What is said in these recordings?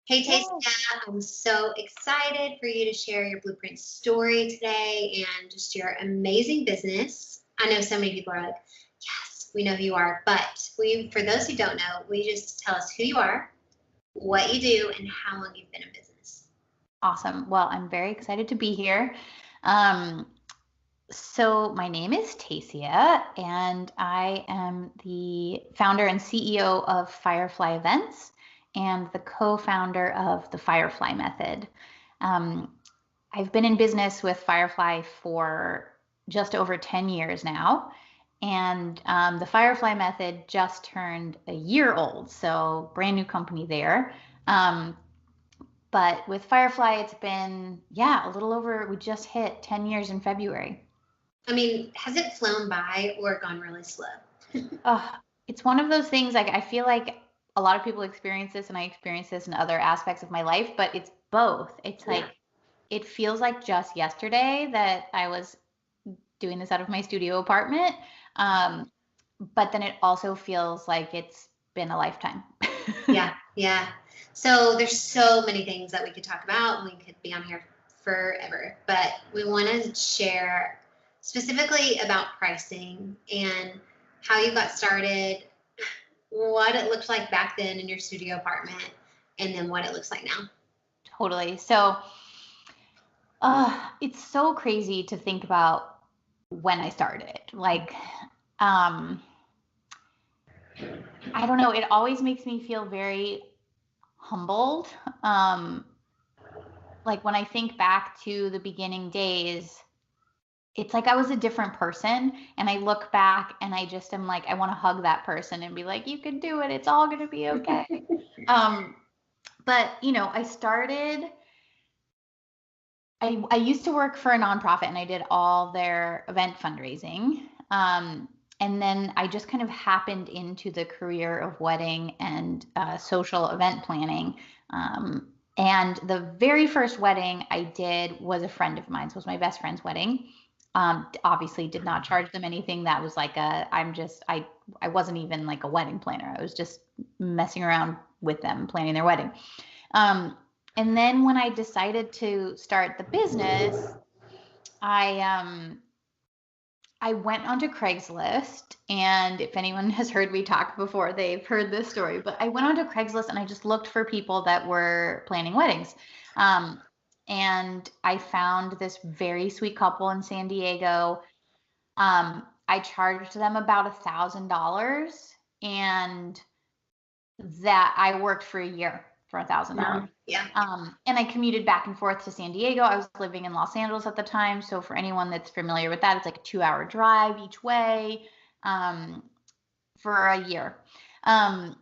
Hey, Yay. Teissia, I'm so excited for you to share your blueprint story today and just your amazing business. I know so many people are like, yes, we know who you are, but for those who don't know, will you just tell us who you are, what you do, and how long you've been in business? Awesome. Well, I'm very excited to be here. Um, so my name is Teissia, and I am the founder and CEO of Firefly Events and the co-founder of the Firefly Method. Um, I've been in business with Firefly for just over 10 years now. And the Firefly Method just turned a year old, so brand new company there. Um, But with Firefly, it's been, yeah, a little over, we just hit 10 years in February. I mean, has it flown by or gone really slow? It's one of those things, like, I feel like a lot of people experience this, and I experience this in other aspects of my life, but it's both. It's Yeah. like, it feels like just yesterday that I was doing this out of my studio apartment. Um, but then it also feels like it's been a lifetime. Yeah, yeah. So there's so many things that we could talk about, and we could be on here forever. But we want to share specifically about pricing and how you got started, what it looked like back then in your studio apartment, and then what it looks like now. Totally. So, it's so crazy to think about when I started. Like, um, I don't know, it always makes me feel very humbled. Um, like when I think back to the beginning days, it's like I was a different person, and I look back and I just am like, I want to hug that person and be like, you can do it. It's all going to be okay. Um, but I started, I used to work for a nonprofit, and I did all their event fundraising. And then I just kind of happened into the career of wedding and social event planning. And the very first wedding I did was a friend of mine's, was my best friend's wedding. Obviously did not charge them anything. That was like I wasn't even like a wedding planner. I was just messing around with them planning their wedding. Um, and then when I decided to start the business, I um I went onto Craigslist, and if anyone has heard me talk before, they've heard this story. But I went onto Craigslist and I just looked for people that were planning weddings. Um, and I found this very sweet couple in San Diego. I charged them about $1,000, and that I worked for a year for $1,000. Yeah. And I commuted back and forth to San Diego. I was living in Los Angeles at the time. So for anyone that's familiar with that, it's like a 2 hour drive each way, um, for a year. Well, And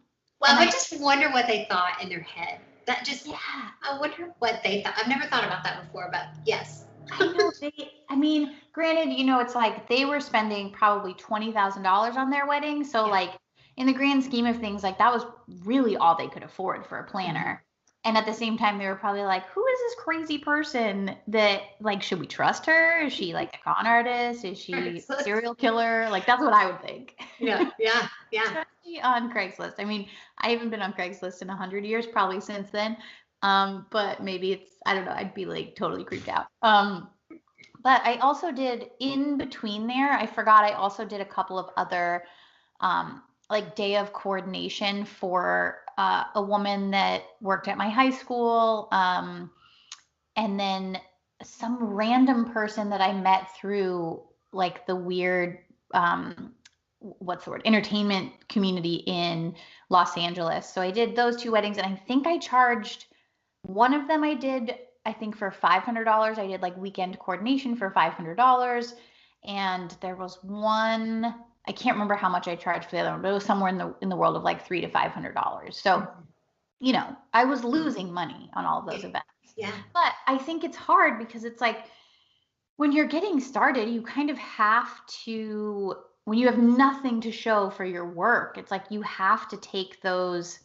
I would I, just wonder what they thought in their head. That just, yeah, I wonder what they thought. I've never thought about that before, but yes. I know I mean, granted, it's like they were spending probably $20,000 on their wedding. So Yeah. like in the grand scheme of things, like that was really all they could afford for a planner. And at the same time, they were probably like, who is this crazy person that, like, should we trust her? Is she like a con artist? Is she a Craigslist. serial killer? Like that's what I would think. Yeah, yeah, yeah. Especially on Craigslist. I mean, I haven't been on Craigslist in 100 years, probably since then. But maybe I don't know, I'd be like totally creeped out. But I also did in between there, I forgot I also did a couple of other like day of coordination for a woman that worked at my high school. And then some random person that I met through like the weird, what's the word, entertainment community in Los Angeles. So I did those two weddings, and I think I charged one of them, I did, I think, for $500. I did like weekend coordination for $500. And there was one, I can't remember how much I charged for the other one, but it was somewhere in the world of like $300 to $500. So, I was losing money on all of those events. Yeah. But I think it's hard because it's like when you're getting started, you kind of have to, when you have nothing to show for your work, it's like you have to take those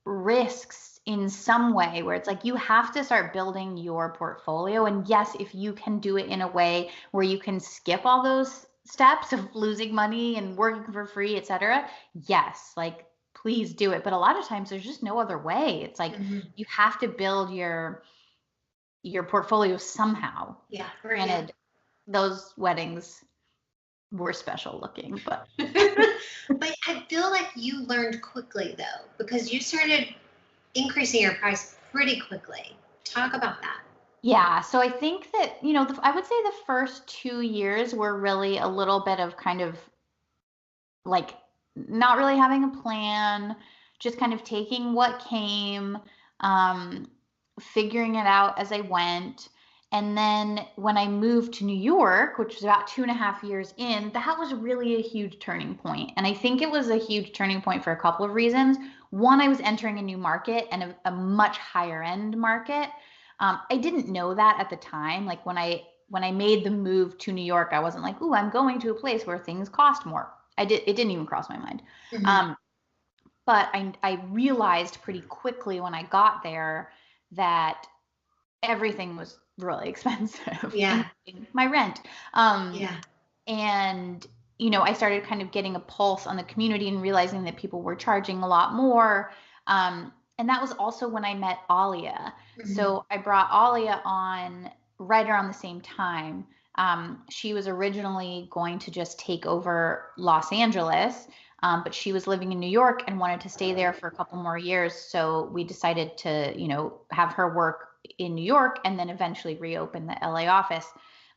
risks in some way where it's like you have to start building your portfolio. And yes, if you can do it in a way where you can skip all those steps of losing money and working for free, etc. Yes, like please do it. But a lot of times there's just no other way. It's like you have to build your portfolio somehow. Yeah. Granted, those weddings were special looking, but but I feel like you learned quickly though, because you started increasing your price pretty quickly. Talk about that. Yeah, so I think that, I would say the first 2 years were really a little bit of kind of like not really having a plan, just kind of taking what came, um, figuring it out as I went. And then when I moved to New York, which was about 2.5 years in, that was really a huge turning point. And I think it was a huge turning point for a couple of reasons. One, I was entering a new market and a much higher end market. I didn't know that at the time. Like when I made the move to New York, I wasn't like, "Ooh, I'm going to a place where things cost more." It didn't even cross my mind. But I realized pretty quickly when I got there that everything was really expensive. Yeah. Including my rent. And, I started kind of getting a pulse on the community and realizing that people were charging a lot more. And that was also when I met Alia. So I brought Alia on right around the same time. She was originally going to just take over Los Angeles, but she was living in New York and wanted to stay there for a couple more years. So we decided to, have her work in New York and then eventually reopen the LA office.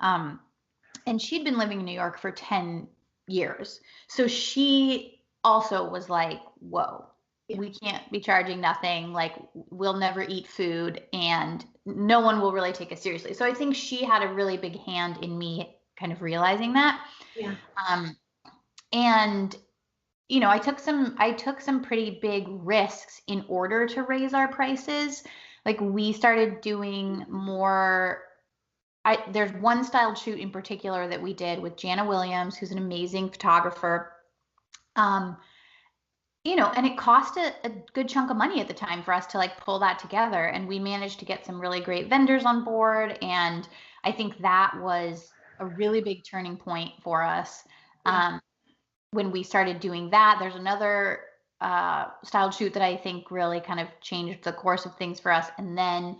And she'd been living in New York for 10 years. So she also was like, whoa, we can't be charging nothing. Like, we'll never eat food and no one will really take us seriously. So I think she had a really big hand in me kind of realizing that. Yeah. And I took some pretty big risks in order to raise our prices. Like we started doing more. There's one styled shoot in particular that we did with Jana Williams, who's an amazing photographer. And it cost a good chunk of money at the time for us to like pull that together. And we managed to get some really great vendors on board. And I think that was a really big turning point for us. When we started doing that, there's another styled shoot that I think really kind of changed the course of things for us. And then,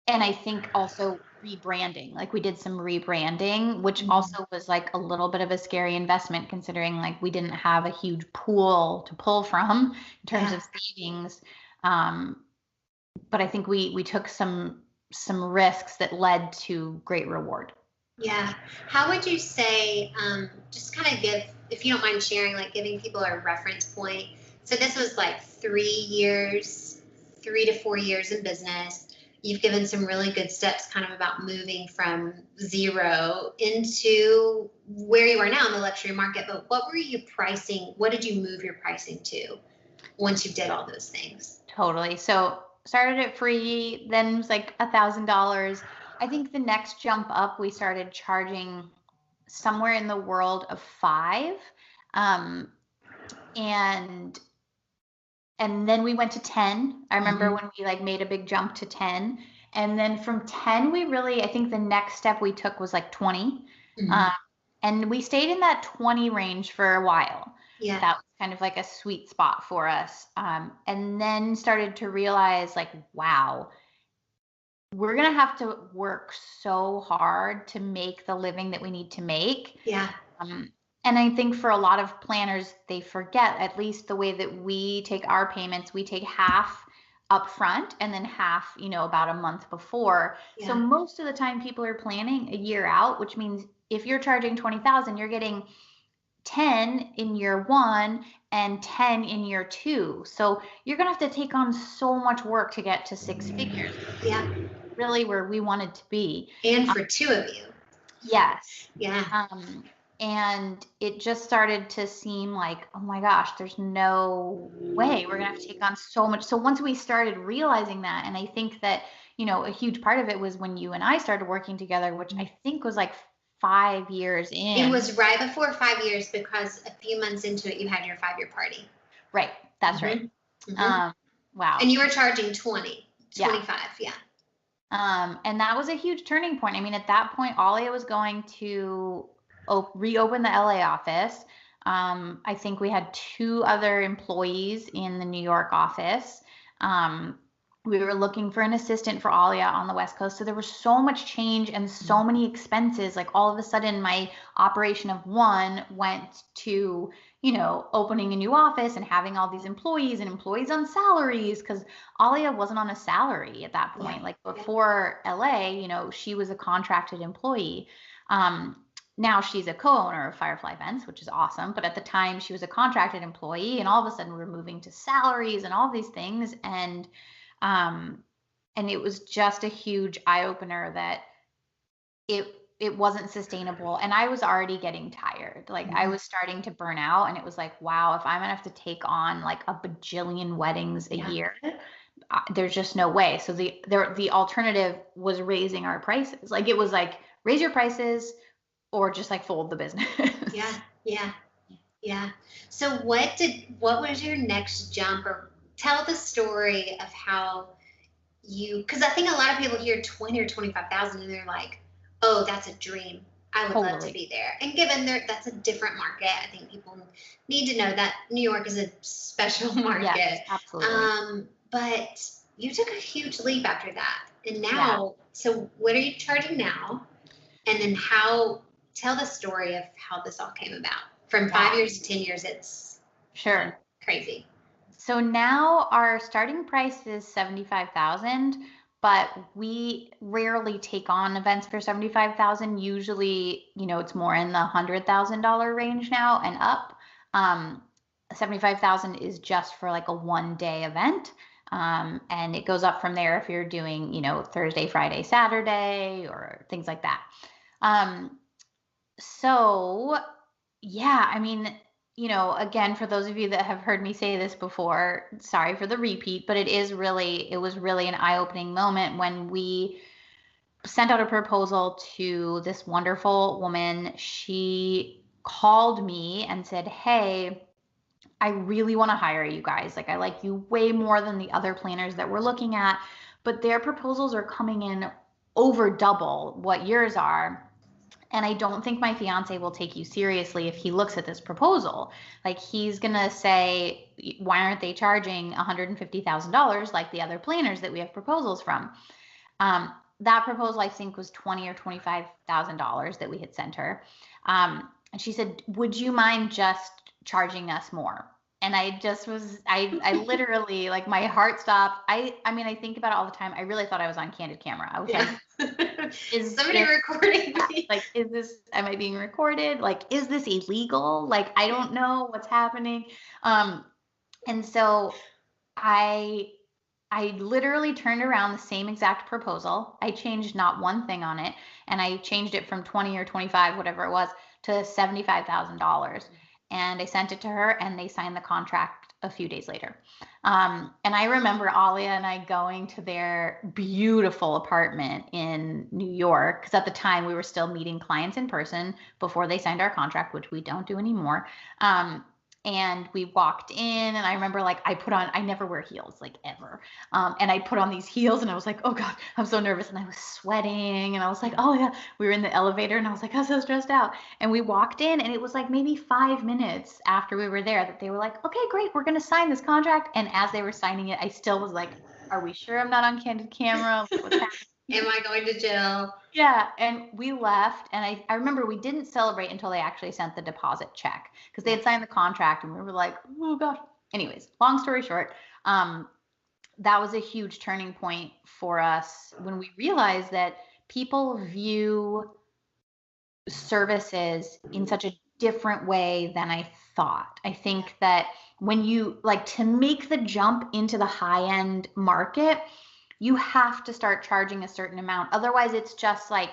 and I think also rebranding, like we did some rebranding, which also was like a little bit of a scary investment considering like we didn't have a huge pool to pull from in terms of savings. But I think we took some risks that led to great reward. Yeah. How would you say, just kind of give, if you don't mind sharing, like giving people a reference point. So this was like 3 to 4 years in business. You've given some really good steps kind of about moving from zero into where you are now in the luxury market. But what were you pricing? What did you move your pricing to once you did all those things? Totally. So started at free, then it was like $1,000. I think the next jump up, we started charging somewhere in the world of 5. And then we went to 10. I remember when we like made a big jump to 10. And then from 10, I think the next step we took was like 20. And we stayed in that 20 range for a while. Yeah. That was kind of like a sweet spot for us. And then started to realize like, wow, we're going to have to work so hard to make the living that we need to make. Yeah. And I think for a lot of planners, they forget, at least the way that we take our payments, we take half up front and then half, about a month before. Yeah. So most of the time people are planning a year out, which means if you're charging 20,000, you're getting 10 in year 1 and 10 in year 2. So you're going to have to take on so much work to get to 6 figures. Yeah. Really where we wanted to be. And for 2 of you. Yes. Yeah. And it just started to seem like, oh my gosh, there's no way we're going to have to take on so much. So once we started realizing that, and I think that, a huge part of it was when you and I started working together, which I think was like 5 years in. It was right before 5 years because a few months into it, you had your 5-year party. Right. That's right. Wow. And you were charging 25. Yeah. And that was a huge turning point. I mean, at that point, Alia was going to reopen the LA office. I think we had 2 other employees in the New York office. Um, we were looking for an assistant for Alia on the West Coast. So there was so much change and so many expenses. Like all of a sudden, my operation of one went to, opening a new office and having all these employees and employees on salaries, because Alia wasn't on a salary at that point. Like before LA, she was a contracted employee. Now she's a co-owner of Firefly Events, which is awesome. But at the time, she was a contracted employee, and all of a sudden, we're moving to salaries and all these things, um, and it was just a huge eye opener that it wasn't sustainable, and I was already getting tired. Like I was starting to burn out, and it was like, wow, if I'm gonna have to take on like a bajillion weddings a year, there's just no way. So the alternative was raising our prices. Like it was like raise your prices or just like fold the business. Yeah. So what was your next jump, or tell the story of how because I think a lot of people hear 20 or 25,000 and they're like, oh, that's a dream. I would love to be there. And given that's a different market, I think people need to know that New York is a special market. Yes, absolutely. But you took a huge leap after that. And now, so what are you charging now? And then tell the story of how this all came about. From 5 years to 10 years, it's crazy. So now our starting price is $75,000, but we rarely take on events for $75,000. Usually, it's more in the $100,000 range now and up. $75,000 is just for like a 1-day event. And it goes up from there if you're doing, Thursday, Friday, Saturday, or things like that. So yeah, I mean, again, for those of you that have heard me say this before, sorry for the repeat, but it was really an eye-opening moment when we sent out a proposal to this wonderful woman. She called me and said, hey, I really want to hire you guys. Like, I like you way more than the other planners that we're looking at, but their proposals are coming in over double what yours are. And I don't think my fiance will take you seriously if he looks at this proposal. Like he's going to say, why aren't they charging $150,000 like the other planners that we have proposals from? That proposal, I think, was $20,000 or $25,000 that we had sent her. And she said, would you mind just charging us more? And I just I literally, like, my heart stopped. I mean, I think about it all the time. I really thought I was on candid camera. I was like, is somebody recording me? Like, am I being recorded? Like, is this illegal? Like, I don't know what's happening. And so I literally turned around the same exact proposal. I changed not one thing on it. And I changed it from 20 or 25, whatever it was, to $75,000. And I sent it to her, and they signed the contract a few days later. And I remember Alia and I going to their beautiful apartment in New York, because at the time we were still meeting clients in person before they signed our contract, which we don't do anymore. And we walked in, and I remember, like, I never wear heels, like, ever. And I put on these heels, and I was like, oh God, I'm so nervous. And I was sweating, and I was like, oh yeah, we were in the elevator, and I was like, I'm so stressed out. And we walked in, and it was like maybe 5 minutes after we were there that they were like, okay, great, we're going to sign this contract. And as they were signing it, I still was like, are we sure I'm not on candid camera? What's happening? Am I going to jail? Yeah. And we left. And I remember we didn't celebrate until they actually sent the deposit check, because they had signed the contract, and we were like, oh gosh. Anyways, long story short, that was a huge turning point for us when we realized that people view services in such a different way than I thought. I think that when you, like, to make the jump into the high-end market, you have to start charging a certain amount. Otherwise, it's just like,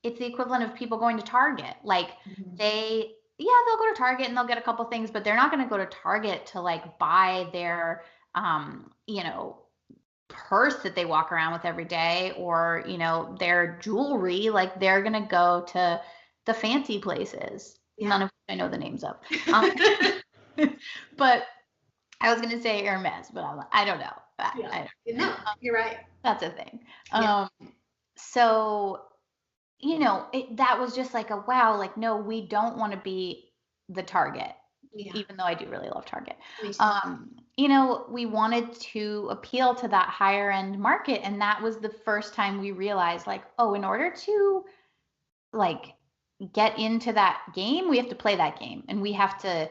it's the equivalent of people going to Target. Like, they'll go to Target and they'll get a couple things, but they're not going to go to Target to, like, buy their, purse that they walk around with every day, or, their jewelry. Like, they're going to go to the fancy places, none of which I know the names of. But I was going to say Hermes, but I don't know. No, you're right. That's a thing. So, that was just like a wow, like, no, we don't want to be the Target, Yeah. even though I do really love Target. Me too. You know, we wanted to appeal to that higher end market. And that was the first time we realized, like, oh, in order to like get into that game, we have to play that game, and we have to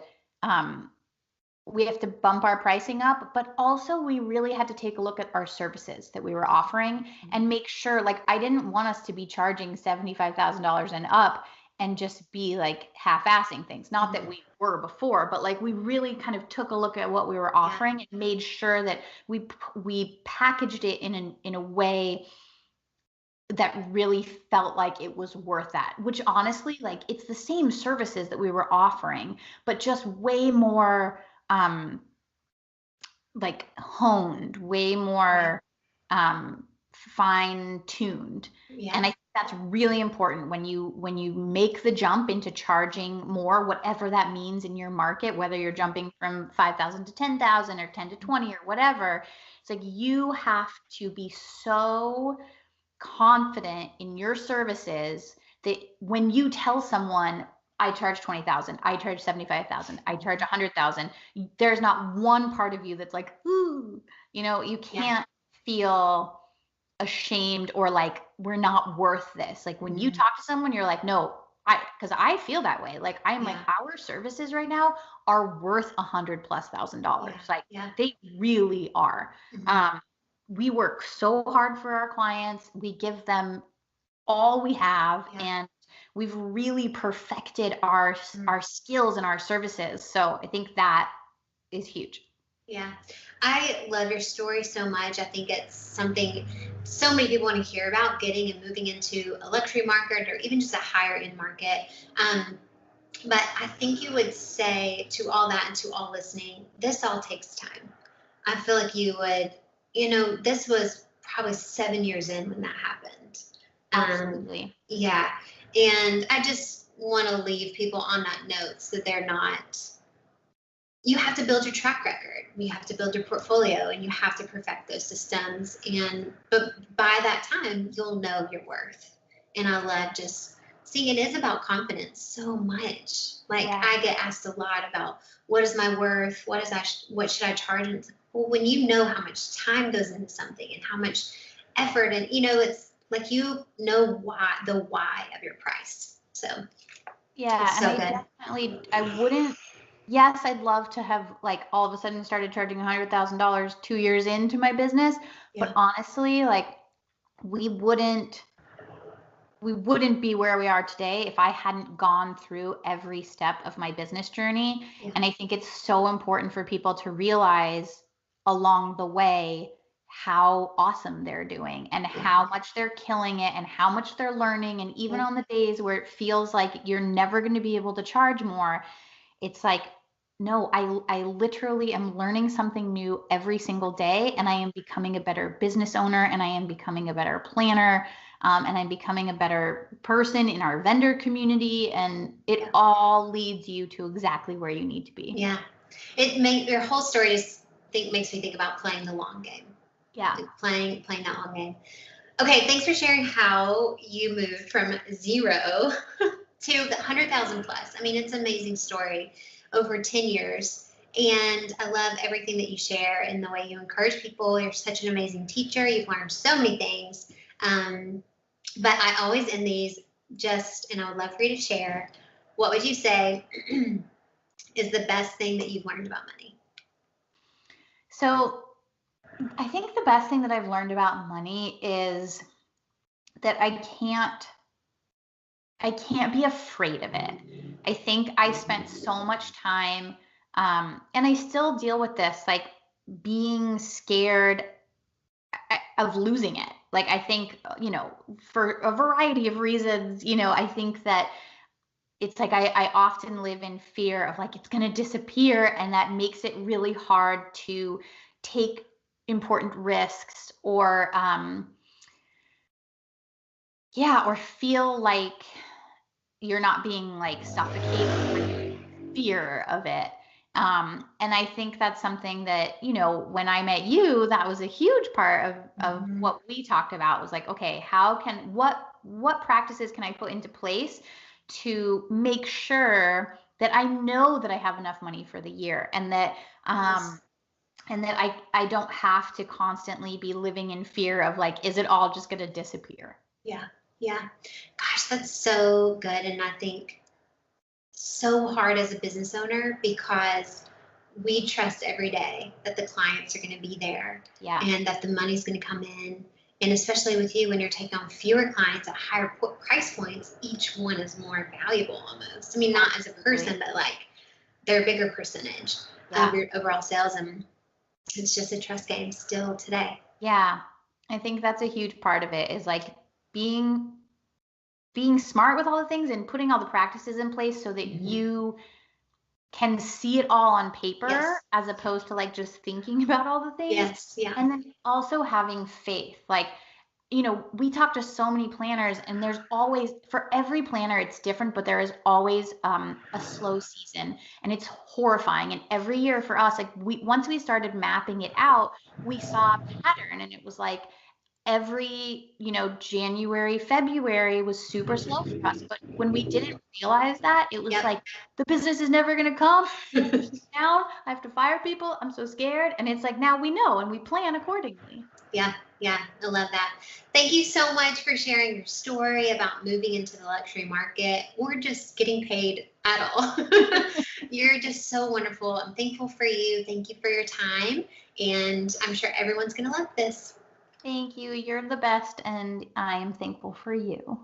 bump our pricing up, but also we really had to take a look at our services that we were offering and make sure, like, I didn't want us to be charging $75,000 and up and just be like half-assing things. Not that we were before, but like we really kind of took a look at what we were offering and made sure that we packaged it in a way that really felt like it was worth that, which honestly, like, it's the same services that we were offering, but just way more like honed, way more fine tuned. Yeah. And I think that's really important when you make the jump into charging more, whatever that means in your market, whether you're jumping from 5,000 to 10,000 or 10 to 20 or whatever. It's like you have to be so confident in your services that when you tell someone, I charge 20,000, I charge 75,000, I charge 100,000, there's not one part of you that's like, ooh, you know, you can't feel ashamed or like we're not worth this. Like when you talk to someone, you're like, no, because I feel that way. Like I'm like, our services right now are worth $100,000+. Like they really are. We work so hard for our clients. We give them all we have, and we've really perfected our skills and our services. So I think that is huge. Yeah. I love your story so much. I think it's something so many people want to hear about, getting and moving into a luxury market or even just a higher end market. But I think you would say to all that and to all listening, this all takes time. I feel like you would, this was probably 7 years in when that happened. Absolutely. Yeah. And I just want to leave people on that note so that they're not, you have to build your track record. You have to build your portfolio, and you have to perfect those systems. But by that time, you'll know your worth. And I love just seeing, it is about confidence so much. Like I get asked a lot about what is my worth? What should I charge? And it's like, well, when you know how much time goes into something and how much effort, and it's like, the why of your price. So yeah, it's so and I wouldn't. Yes, I'd love to have like all of a sudden started charging $100,000 2 years into my business, but honestly, like we wouldn't be where we are today if I hadn't gone through every step of my business journey. And I think it's so important for people to realize along the way how awesome they're doing and how much they're killing it and how much they're learning. And even on the days where it feels like you're never going to be able to charge more, it's like, no, I literally am learning something new every single day, and I am becoming a better business owner, and I am becoming a better planner, and I'm becoming a better person in our vendor community, and it all leads you to exactly where you need to be. Yeah. Your whole story makes me think about playing the long game. Yeah. Like playing that long game. Okay, thanks for sharing how you moved from 0 to 100,000 plus. I mean, it's an amazing story over 10 years. And I love everything that you share and the way you encourage people. You're such an amazing teacher. You've learned so many things. But I always end these and I would love for you to share, what would you say is the best thing that you've learned about money? So I think the best thing that I've learned about money is that I can't be afraid of it. I think I spent so much time, and I still deal with this, like being scared of losing it. Like, I think, for a variety of reasons, I think that it's like I often live in fear of like it's going to disappear, and that makes it really hard to take important risks or feel like you're not being like suffocated by fear of it. And I think that's something that, when I met you, that was a huge part of what we talked about, was like, okay, what practices can I put into place to make sure that I know that I have enough money for the year, and that I don't have to constantly be living in fear of like, is it all just going to disappear? Yeah. Yeah. Gosh, that's so good. And I think so hard as a business owner, because we trust every day that the clients are going to be there Yeah. and that the money's going to come in. And especially with you, when you're taking on fewer clients at higher price points, each one is more valuable almost. I mean, not as a person, but like they're a bigger percentage of your overall sales. And it's just a trust game still today. Yeah. I think that's a huge part of it, is like being smart with all the things and putting all the practices in place so that you can see it all on paper, as opposed to like just thinking about all the things. Yes. Yeah. And then also having faith. Like, we talk to so many planners, and there's always, for every planner, it's different, but there is always a slow season, and it's horrifying. And every year for us, like once we started mapping it out, we saw a pattern, and it was like every, January, February was super slow for us. But when we didn't realize that, it was like, the business is never going to come. Down, I have to fire people. I'm so scared. And it's like, now we know and we plan accordingly. Yeah. Yeah. I love that. Thank you so much for sharing your story about moving into the luxury market or just getting paid at all. You're just so wonderful. I'm thankful for you. Thank you for your time. And I'm sure everyone's going to love this. Thank you. You're the best. And I am thankful for you.